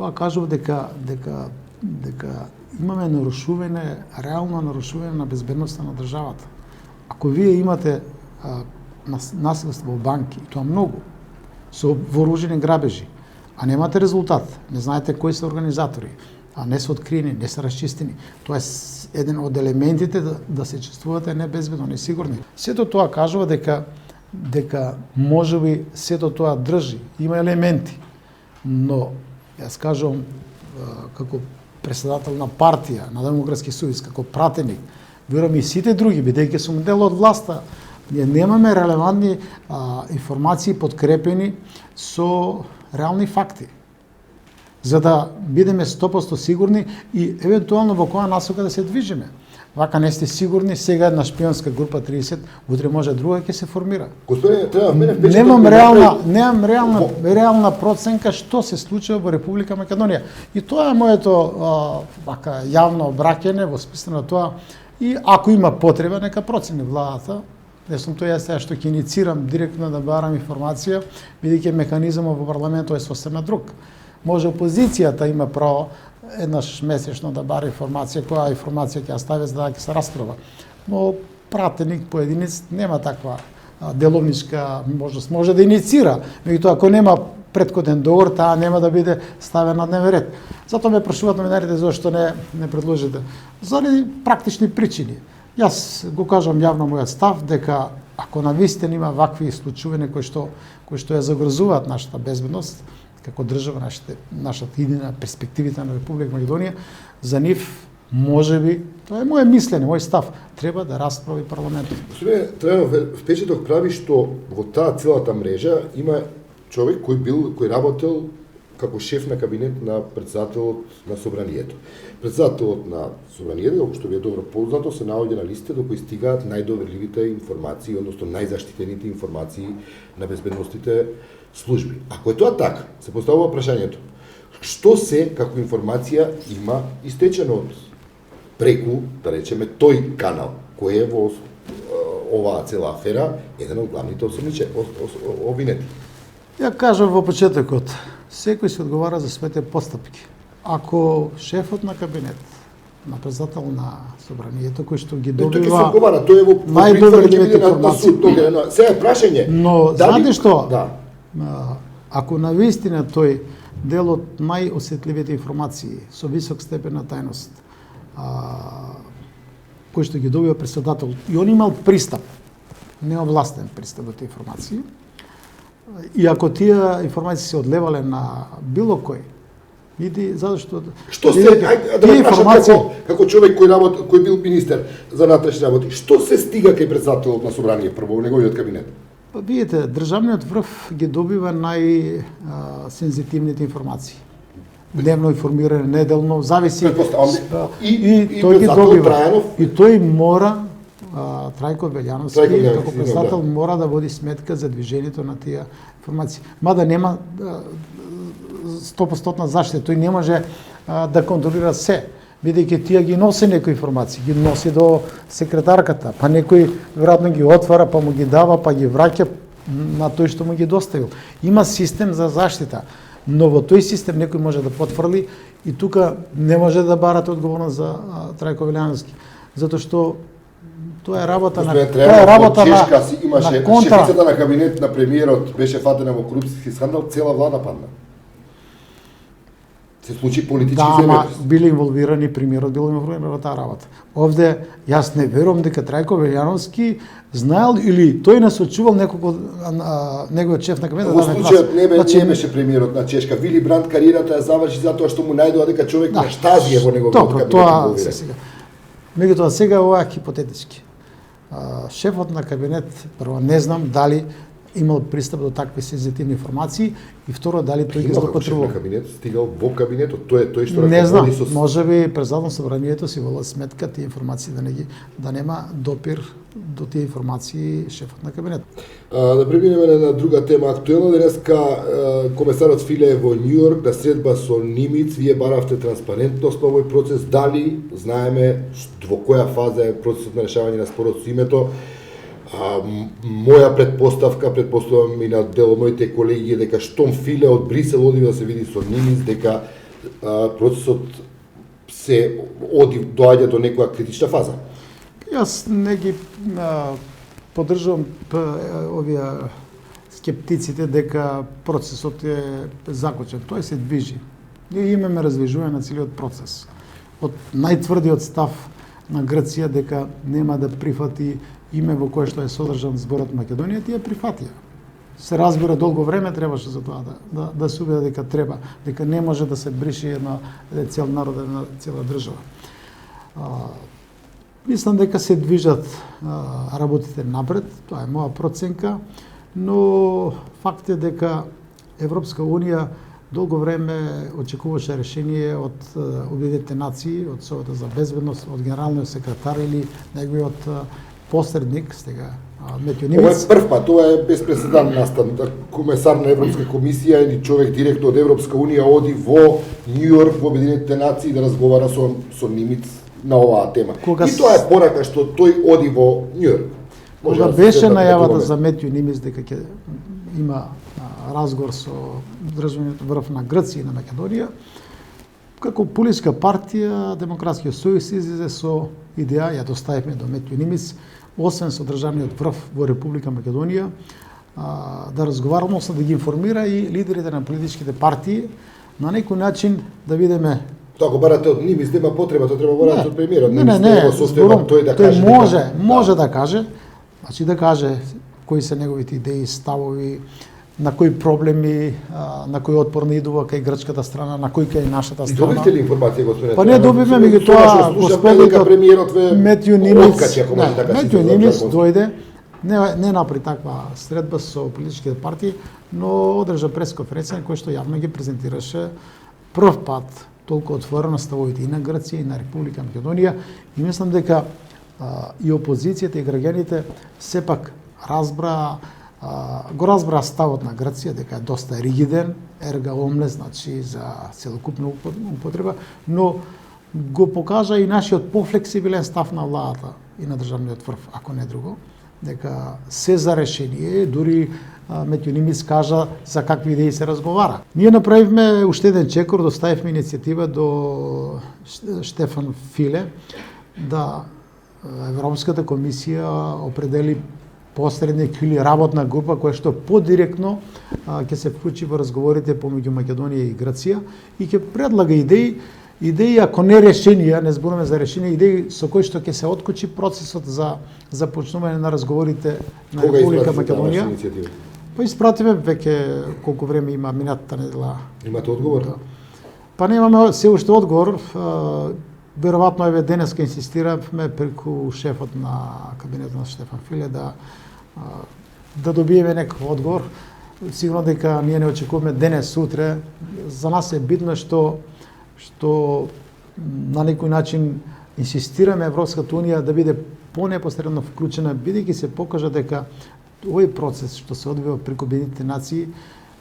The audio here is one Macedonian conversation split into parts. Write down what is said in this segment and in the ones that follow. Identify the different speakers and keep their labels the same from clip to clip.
Speaker 1: Тоа кажува дека имаме нарушување, реално нарушување на безбедноста на државата. Ако вие имате насилство во банки, тоа многу, со вооружени грабежи, а немате резултат, не знаете кои се организатори, а не се откриени, не се расчистени, тоа е еден од елементите да се чувствувате небезбедно, несигурни. Сето тоа кажува дека можеби сето тоа држи, има елементи, но јас кажувам како председател на партија, на Демократски сојуз, како пратеник, верувам и сите други, бидејќи сум дел од власта, ние немаме релевантни информации подкрепени со реални факти, за да бидеме 100% сигурни и евентуално во која насока да се движиме. Вака не сте сигурни, сега една шпионска група 30, утре може друга ќе се формира.
Speaker 2: Господине, треба мене
Speaker 1: немам реална проценка што се случува во Република Македонија. И тоа е моето вака јавно обраќање во смисла на тоа, и ако има потреба нека процени владата. Не сум тоа јас што ќе иницирам директно да барам информација, бидејќи механизмот во парламентот е сосема друг. Може опозицијата има право еднаш месечно да бара информација, која информација ќе ја стави за да ќе се расправа. Но пратеник, поединец, нема таква деловничка можност. Може да иницира, меѓутоа ако нема претходен договор, таа нема да биде ставена на дневен ред. Затоа ме прашуваат новинарите зашто не предложите. Заради практични причини. Јас го кажам јавно мојот став дека ако навистина има вакви случувања кои што ја загрозуваат нашата безбедност, како држава, нашата идеја, перспективите на Република Македонија, за нив можеби, тоа е моје мислење, мој став, треба да расправи парламентот.
Speaker 2: Господине Трајанов, впечаток прави што во таа целата мрежа има човек кој работел како шеф на кабинет на председателот на Собранието. Председателот на Собранието, како што ви е добро познато, се наоѓа на листа до кои стигаат најдоверливите информации, односно најзаштитените информации на безбедностите служби. Ако е тоа така, се поставува прашањето, што се како информација има истечено од преку, да речеме, тој канал, кој е во оваа цела афера еден од главните обвинети?
Speaker 1: Ја кажам во почетокот, секој се одговара за своите постапки. Ако шефот на кабинет, на председател на Собранието, кој што ги добива...
Speaker 2: Тој ќе се одговара, тој е во
Speaker 1: најдоверливите информации.
Speaker 2: Сега е прашање.
Speaker 1: Но, знаете што?
Speaker 2: Да.
Speaker 1: Ако навистина тој дел од најосетливите информации со висок степен на тајност, кој што ги добива председател, и он имал пристап, неовластен пристап до тие информации, и ако тие информации се одлевале на било кој, иди затоа што
Speaker 2: тие информации како човек кој бил министер за внатрешни работи, што се стига кај председателот на собрание прво во неговиот кабинет?
Speaker 1: Видите, државниот врв ги добива најсензитивните информации. Дневно информирање, неделно, зависи. И тој ги добива. И тој мора, Трајко Велјановски, како председател, мора да води сметка за движењето на тие информации. Мада нема 100% заштита, тој не може да контролира се, бидејќи тие ги носи некои информации, ги носи до секретарката, па некој веројатно ги отвара, па му ги дава, па ги враќа на тој што му ги доставил. Има систем за заштита, но во тој систем некој може да потврди и тука не може да барате одговорност за Трајко Велјановски, затоа што тоа е работа на
Speaker 2: Чешка си имаше шефицата на кабинет на премиерот беше фатена во корупцијски скандал, цела влада падна. Се случи политички земјотрес.
Speaker 1: Да, били инволвирани, премиерот бил инволвиран во таа работа. Овде јас не верувам дека Трајко Велјановски знаел или тој насочувал неговиот шеф на кабинетот.
Speaker 2: Во случајот не беше премиерот на Чешка. Вили Бранд кариерата ја заврши затоа што му најдоа дека човек на штазија во неговиот кабинет.
Speaker 1: Тоа сега. Меѓутоа сега ова е хипотетички. Шефот на кабинет, прво не знам дали имал пристап до такви сензитивни информации и второ дали тој ги злоупотребувал.
Speaker 2: Шеф на кабинет стигал во кабинетот, тој што
Speaker 1: не знам, можеби председател собранието си вола сметка тие информации да нема допир до тие информации шефот на кабинет.
Speaker 2: Да преминеме на друга тема актуелна. Денеска комесарот Филе е во Њујорк на средба со Нимиц. Вие баравте транспарентност на овој процес. Дали знаеме во која фаза е процесот на решавање на спорот со името? Моја предпоставувам и на дел од моите колеги дека штом Филе од Брисел оди да се види со Нимиц, дека процесот се доаѓа до некоја критична фаза.
Speaker 1: Јас не ги поддржувам овие скептиците дека процесот е закочен. Тој се движи. Ние имаме раздвижување на целиот процес. Од најтврдиот став на Грција дека нема да прифати име во кое што е содржан зборот Македонија, тие прифатија. Се разбира, долго време требаше за тоа да се убеде дека треба, дека не може да се брише една цел народ, една цела држава. Мислам дека се движат работите напред, тоа е моја проценка, но факт е дека Европска Унија долго време очекуваше решение од Обединетите нации, од Советот за безбедност, од генералниот секретар или неговиот посредник, сега Метју Нимец.
Speaker 2: Ова е прв пат, ова е без преседан настан. Комесар на Европска комисија или човек директно од Европска Унија оди во Њујорк, во Обединетите нации да разговара со Нимец на оваа тема. И тоа е порака што тој оди во Њујорк.
Speaker 1: Кога беше најавата за Метју Нимец дека ќе има разговор со државниот врв на Грција и на Македонија, како политичка партија, Демократскиот сојуз излезе со идеја, ја доставивме до Метју Нимец, освен со државниот врв во Република Македонија, да разговара, односно да ги информира и лидерите на политичките партии, на некој начин да видиме.
Speaker 2: Тоа го барате од Нимец, нема потреба, тоа треба барате од премиерот.
Speaker 1: Не, тој да каже. Може да каже, значи да каже кои се неговите идеи, ставови, на кои проблеми, на кој отпор не идува кај грчката страна, на кој кај нашата страна.
Speaker 2: И добивте ли информација, господине?
Speaker 1: Па не добивме, меѓутоа господинот
Speaker 2: премиерот
Speaker 1: Метју Нимец,
Speaker 2: Метју
Speaker 1: Нимец дојде, не направи таква средба со политичките партии, но одржа пресконференција на која што јавно ги презентираше прв пат толку отворено ставовите и на Грција и на Република Македонија, и мислам дека и опозицијата и граѓаните сепак го разбра ставот на Грција дека е доста ригиден, ерга омнес, значи за целокупна употреба, но го покажа и нашиот пофлексибилен став на владата и на државниот врв, ако не друго, дека се за решение, дури Метју Нимец кажа за какви идеи се разговара. Ние направивме уште еден чекор, доставивме иницијатива до Штефан Филе да Европската комисија определи посредник или работна група која што подиректно ќе се вклучи во разговорите помеѓу Македонија и Грција и ќе предлага идеи ако не решенија, не зборуваме за решенија, идеи со кои што ќе се откочи процесот за започнување на разговорите на Република Македонија. Па испратиме веќе колку време има минатата недела.
Speaker 2: Имате одговор?
Speaker 1: Па немаме се уште одговор. Веројатно еве денеска инсистиравме преку шефот на кабинетот на Штефан Филе да добиеме некој одговор. Сигурно дека ние не очекуваме денес, сутре. За нас е битно што на некој начин инсистираме Европската Унија да биде понепосредно вклучена, бидејќи се покажа дека овој процес што се одвива преку Обединетите нации,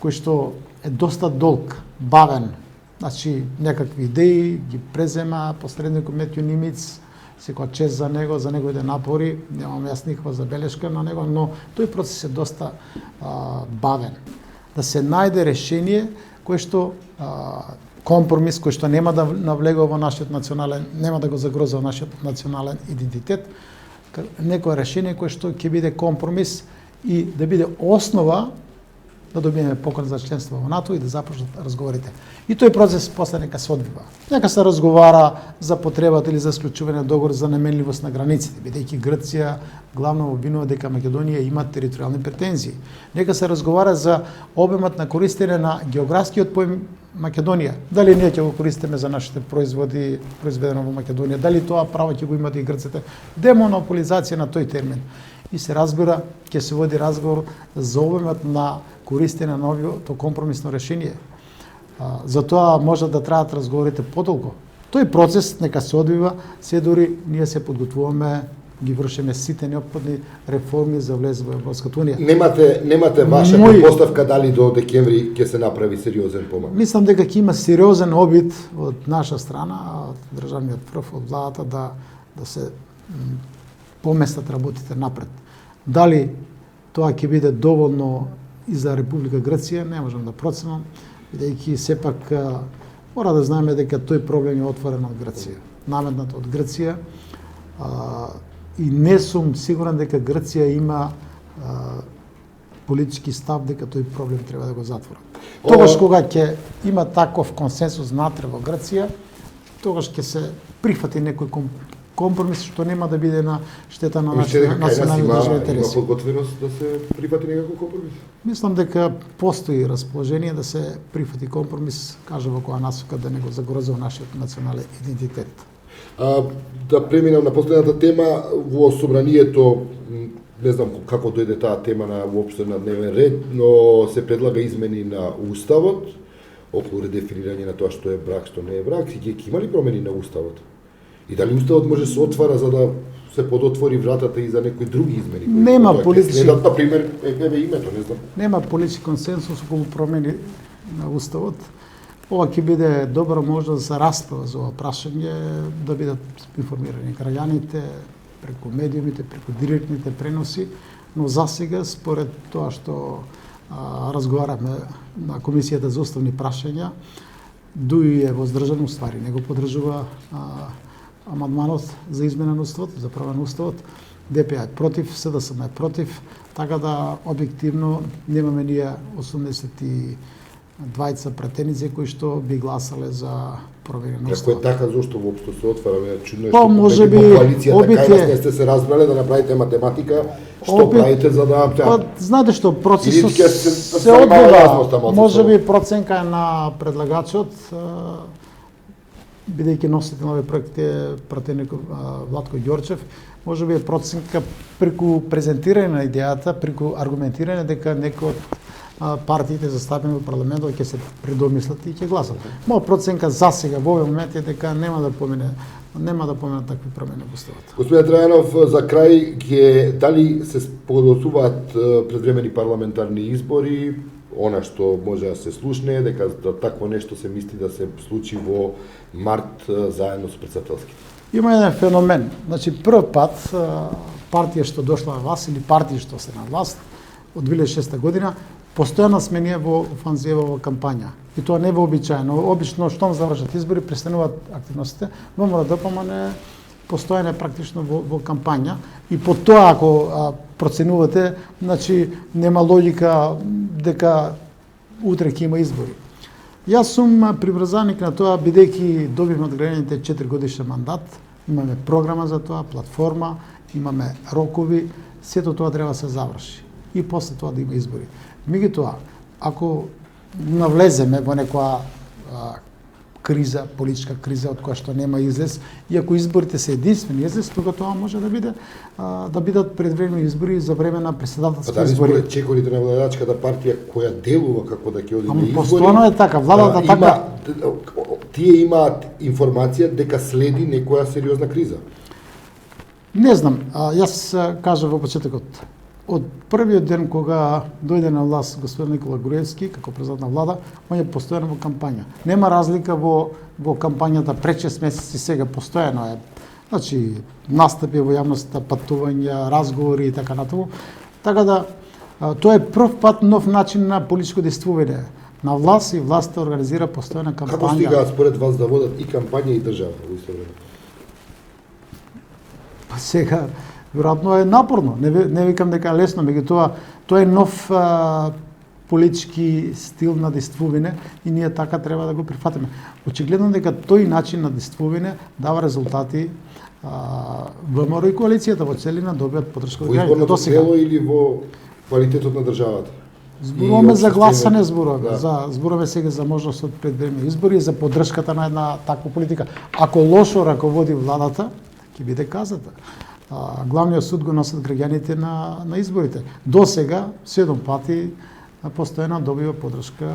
Speaker 1: кој што е доста долг, бавен, значи некакви идеи ги презема посредникот Метју Нимец, секоја чест за него, за неговите напори, немам јас никаква забелешка на него, но тој процес е доста бавен. Да се најде решение кое што компромис кој што нема да навлегува во нашиот национален, нема да го загрозува нашиот национален идентитет, некое решение кое што ќе биде компромис и да биде основа да добиеме покана за членство во НАТО и да започнат разговорите. И тој процес после нека се одвива. Нека се разговара за потребата или за склучување на договор за наменливост на границите, бидејќи Грција главно обвинува дека Македонија има територијални претензии. Нека се разговара за обемот на користење на географскиот поим Македонија. Дали ние ќе го користиме за нашите производи произведено во Македонија, дали тоа право ќе го имат и грците. Демонополизација на тој термин. И се разбира, ќе се води разговор за обемот на користење на новото компромисно решение. Затоа може да траат разговорите подолго. Тој процес нека се одвива, се дури ние се подготвуваме, ги вршиме сите неопходни реформи за влез во Европската Унија.
Speaker 2: Немате ваша предпоставка дали до декември ќе се направи сериозен помак?
Speaker 1: Мислам дека ќе има сериозен обид од наша страна, од државниот врв, од владата да се поместат работите напред. Дали тоа ќе биде доволно и за Република Грција, не можам да проценам, бидејќи сепак Мора да знаеме дека тој проблем е отворен од Грција, наметнат од Грција, и не сум сигурен дека Грција има политички став дека тој проблем треба да го затворат. Тогаш кога ќе има таков консенсус внатре во Грција, тогаш ќе се прифати некој компромис што нема да биде на штета на националните државни интереси.
Speaker 2: Има подготвеност да се прифати некој компромис?
Speaker 1: Мислам дека постои расположение да се прифати компромис, кажа во која насока да не го загрозува нашиот национален идентитет.
Speaker 2: Да преминам на последната тема, во собранието, не знам како дојде таа тема воопшто на дневен ред, но се предлага измени на Уставот, околу редефинирање на тоа што е брак, што не е брак, и ќе има ли промени на Уставот? И дали Уставот може се отвара за да се подотвори вратата и за некои други измени?
Speaker 1: Нема политички...
Speaker 2: На пример, името, не знам.
Speaker 1: Нема политички консенсус околу промени на Уставот. Ова ќе биде добра можност за расправа за ова прашање, да бидат информирани граѓаните преку медиумите, преку директните преноси, но засега, според тоа што разговараме на Комисијата за уставни прашања, ДУИ е воздржан, уствари не го поддржува амандманот за измена на Уставот, за промена на Уставот. ДПА е против, СДСМ е против, така да објективно немаме ние 82 пратеници кои што би гласале за промена на
Speaker 2: Уставот.
Speaker 1: Уставот.
Speaker 2: Ако е така, зошто воопшто се отвара? Чудно е
Speaker 1: Па,
Speaker 2: што
Speaker 1: можеби,
Speaker 2: коалицијата
Speaker 1: обид
Speaker 2: кај нас
Speaker 1: е-
Speaker 2: не сте се разбрале да направите математика, што
Speaker 1: Обид-
Speaker 2: правите за да...
Speaker 1: Па, знаете што, процесот
Speaker 2: Или ќе се
Speaker 1: се
Speaker 2: стави мало јасност
Speaker 1: одбива.
Speaker 2: таму,
Speaker 1: Може би
Speaker 2: одсуство.
Speaker 1: проценка е на предлагачот, бидејќи носите на овој проект е пратеник Владко Ѓорчев, може би е проценка преку презентирање на идејата, преку аргументирање дека некој од партиите застапени во парламентот ќе се предомислат и ќе гласат. Моја проценка засега во овој момент е дека нема да помене такви промени во Уставот.
Speaker 2: Господин Трајанов, за крај, дали се подготвуваат предвремени парламентарни избори, она што може да се слушне е дека такво нешто се мисли да се случи во март заедно со претседателските.
Speaker 1: Има еден феномен. Значи, прв пат партија што дошла на власт или партии што се на власт од 2006 година, постојано сме ние во офанзива, во кампања. И тоа не е вообичаено. Обично, штом завршат избори, престануваат активностите, ВМРО-ДПМН не постојан е практично во кампања. И по тоа, ако проценувате, значи, нема логика дека утре ќе има избори. Јас сум приврзаник на тоа, бидејќи добивме од граѓаните 4 годишен мандат, имаме програма за тоа, платформа, имаме рокови, сето тоа треба да се заврши. И после тоа да има избори. Меѓутоа, ако навлеземе во некоја криза, политичка криза од која што нема излез, и ако изборите се единствени излез, тога тоа може да биде да бидат предвремени избори за време на претседателски
Speaker 2: Дали
Speaker 1: избори.
Speaker 2: според чекорите на владачката партија која делува како да ќе оди на избори?
Speaker 1: Постојано е така, владата така.
Speaker 2: Тие имаат информација дека следи некоја сериозна криза.
Speaker 1: Не знам, јас кажав во почетокот. Од првиот ден кога дојде на власт господин Никола Груевски како президент на влада, он е постојано во кампања. Нема разлика во кампањата пред 6 месеци сега, постојано е. Значи, настапи во јавноста, патувања, разговори и така натаму. Така да, тоа е прв пат нов начин на политичко действување на власт, и власта организира постојана кампања.
Speaker 2: Како стигаат според вас да водат и кампања и држава во исто време?
Speaker 1: Па сега, веројатно е напорно, не викам дека е лесно, меѓутоа тоа е нов политички стил на действување и ние така треба да го прифатиме. Очигледно дека тој начин на действување дава резултати. ВМРО и коалицијата во целина добијат поддршка од
Speaker 2: Во
Speaker 1: граѓаните
Speaker 2: изборното
Speaker 1: досега.
Speaker 2: тело или во квалитетот на државата?
Speaker 1: Зборуваме за гласане, зборуваме,
Speaker 2: Да.
Speaker 1: зборуваме сега за можност од предвремени избори и за поддршката на една таква политика. Ако лошо раководи владата, ќе биде казата. Главниот суд го носат граѓаните на изборите. До сега 7 пати постојано добива поддршка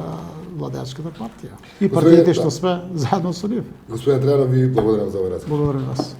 Speaker 1: владеачката партија. И партиите што сме заедно со нив.
Speaker 2: Господин Трајанов, ви благодарам за овој разговор.
Speaker 1: Благодарам вас.